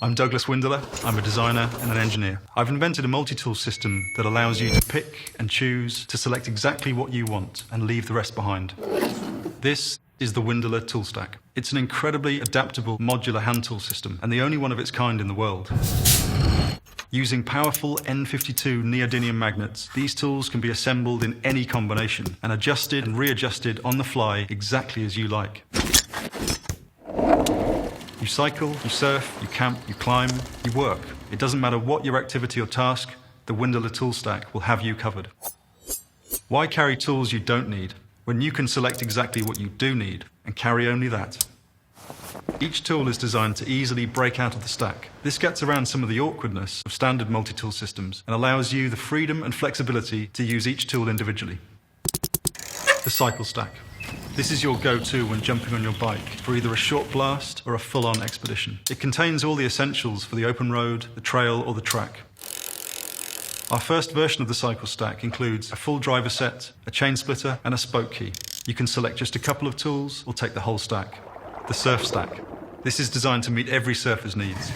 I'm Douglas Winderler. I'm a designer and an engineer. I've invented a multi-tool system that allows you to pick and choose to select exactly what you want and leave the rest behind. This is the Winderler tool stack. It's an incredibly adaptable modular hand tool system and the only one of its kind in the world. Using powerful N52 neodymium magnets, these tools can be assembled in any combination and adjusted and readjusted on the fly exactly as you like. You cycle, you surf, you camp, you climb, you work. It doesn't matter what your activity or task, the Winderler tool stack will have you covered. Why carry tools you don't need when you can select exactly what you do need and carry only that? Each tool is designed to easily break out of the stack. This gets around some of the awkwardness of standard multi-tool systems and allows you the freedom and flexibility to use each tool individually. The cycle stack. This is your go-to when jumping on your bike for either a short blast or a full-on expedition. It contains all the essentials for the open road, the trail, or the track. Our first version of the cycle stack includes a full driver set, a chain splitter, and a spoke key. You can select just a couple of tools or take the whole stack. The surf stack. This is designed to meet every surfer's needs.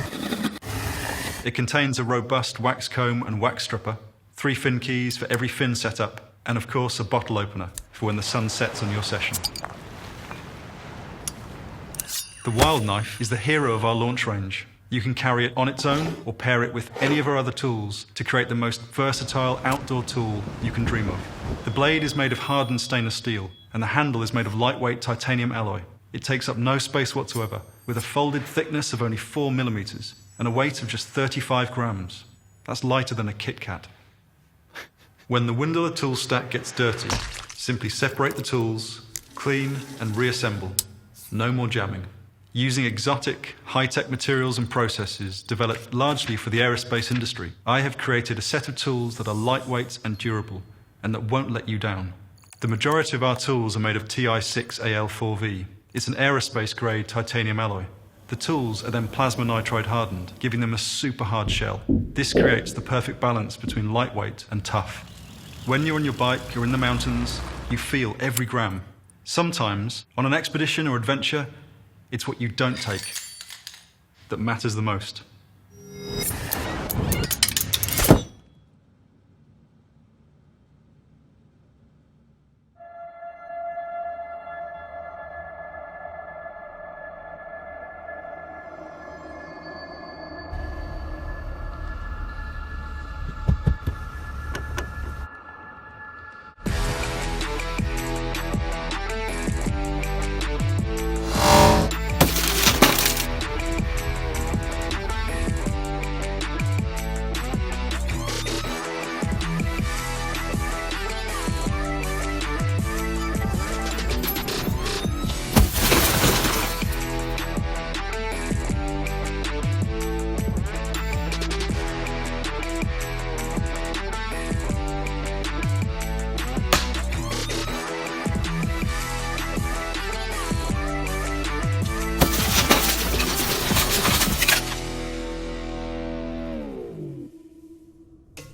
It contains a robust wax comb and wax stripper, 3 fin keys for every fin setup, and of course a bottle opener for when the sun sets on your session. The Wild Knife is the hero of our launch range. You can carry it on its own or pair it with any of our other tools to create the most versatile outdoor tool you can dream of. The blade is made of hardened stainless steel and the handle is made of lightweight titanium alloy. It takes up no space whatsoever with a folded thickness of only 4 millimeters and a weight of just 35 grams. That's lighter than a Kit Kat. When the Winderler tool stack gets dirty, simply separate the tools, clean and reassemble. No more jamming. Using exotic, high-tech materials and processes developed largely for the aerospace industry, I have created a set of tools that are lightweight and durable, and that won't let you down. The majority of our tools are made of TI6AL4V. It's an aerospace-grade titanium alloy. The tools are then plasma nitride hardened, giving them a super hard shell. This creates the perfect balance between lightweight and tough. When you're on your bike or in the mountains, you feel every gram. Sometimes, on an expedition or adventure, it's what you don't take that matters the most.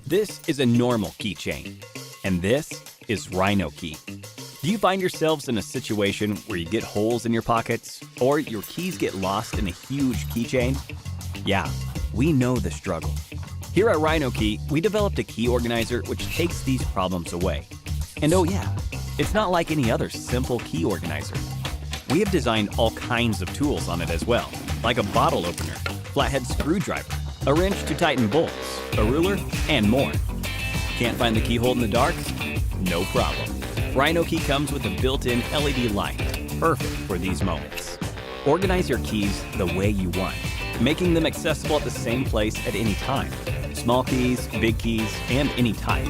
This is a normal keychain, and this is Rhino Key. Do you find yourselves in a situation where you get holes in your pockets, or your keys get lost in a huge keychain? Yeah, we know the struggle. Here at Rhino Key, we developed a key organizer which takes these problems away. And oh yeah, it's not like any other simple key organizer. We have designed all kinds of tools on it as well, like a bottle opener, flathead screwdriver, a wrench to tighten bolts, a ruler, and more. Can't find the keyhole in the dark? No problem. Rhino Key comes with a built-in LED light, perfect for these moments. Organize your keys the way you want, making them accessible at the same place at any time. Small keys, big keys, and any type.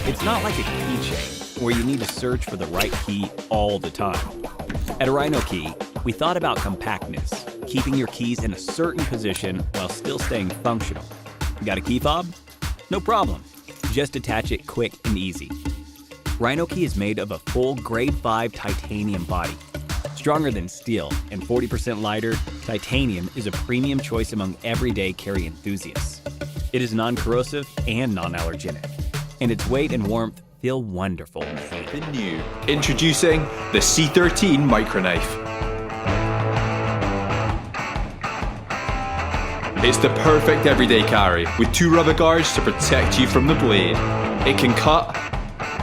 It's not like a keychain where you need to search for the right key all the time. At Rhino Key, we thought about compactness, keeping your keys in a certain position while still staying functional. Got a key fob? No problem. Just attach it quick and easy. Rhino Key is made of a full grade 5 titanium body. Stronger than steel and 40% lighter, titanium is a premium choice among everyday carry enthusiasts. It is non-corrosive and non-allergenic, and its weight and warmth feel wonderful in the hand. The new, introducing the C13 Microknife. It's the perfect everyday carry with 2 rubber guards to protect you from the blade. It can cut,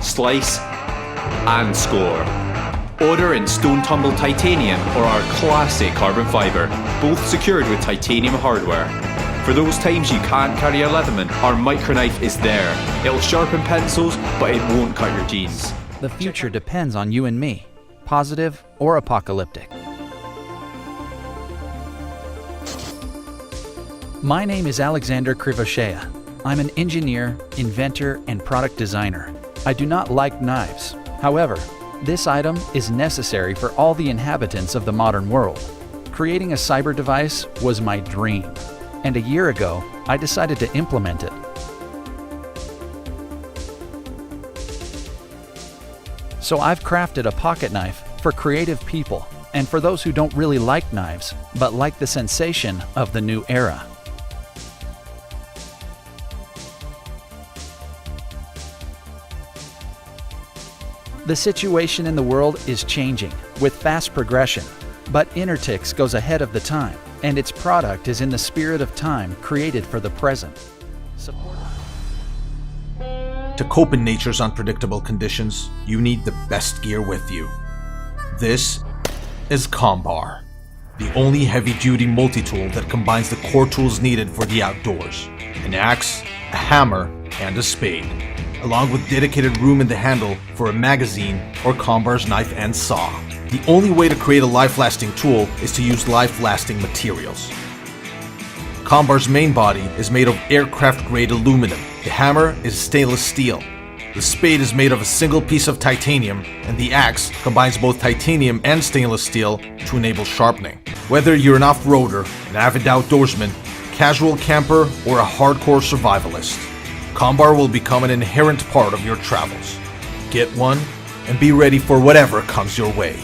slice, and score. Order in stone tumble titanium or our classic carbon fibre, both secured with titanium hardware. For those times you can't carry a Leatherman, our microknife is there. It'll sharpen pencils, but it won't cut your jeans. The future depends on you and me, positive or apocalyptic. My name is Alexander Krivoshea. I'm an engineer, inventor, and product designer. I do not like knives. However, this item is necessary for all the inhabitants of the modern world. Creating a cyber device was my dream, and a year ago, I decided to implement it. So I've crafted a pocket knife for creative people and for those who don't really like knives, but like the sensation of the new era. The situation in the world is changing with fast progression, but Intertix goes ahead of the time, and its product is in the spirit of time created for the present. To cope in nature's unpredictable conditions, you need the best gear with you. This is Combar, the only heavy-duty multi-tool that combines the core tools needed for the outdoors: an axe, a hammer, and a spade, along with dedicated room in the handle for a magazine or Combar's knife and saw. The only way to create a life-lasting tool is to use life-lasting materials. Combar's main body is made of aircraft-grade aluminum. The hammer is stainless steel. The spade is made of a single piece of titanium, and the axe combines both titanium and stainless steel to enable sharpening. Whether you're an off-roader, an avid outdoorsman, casual camper, or a hardcore survivalist, Combar will become an inherent part of your travels. Get one and be ready for whatever comes your way.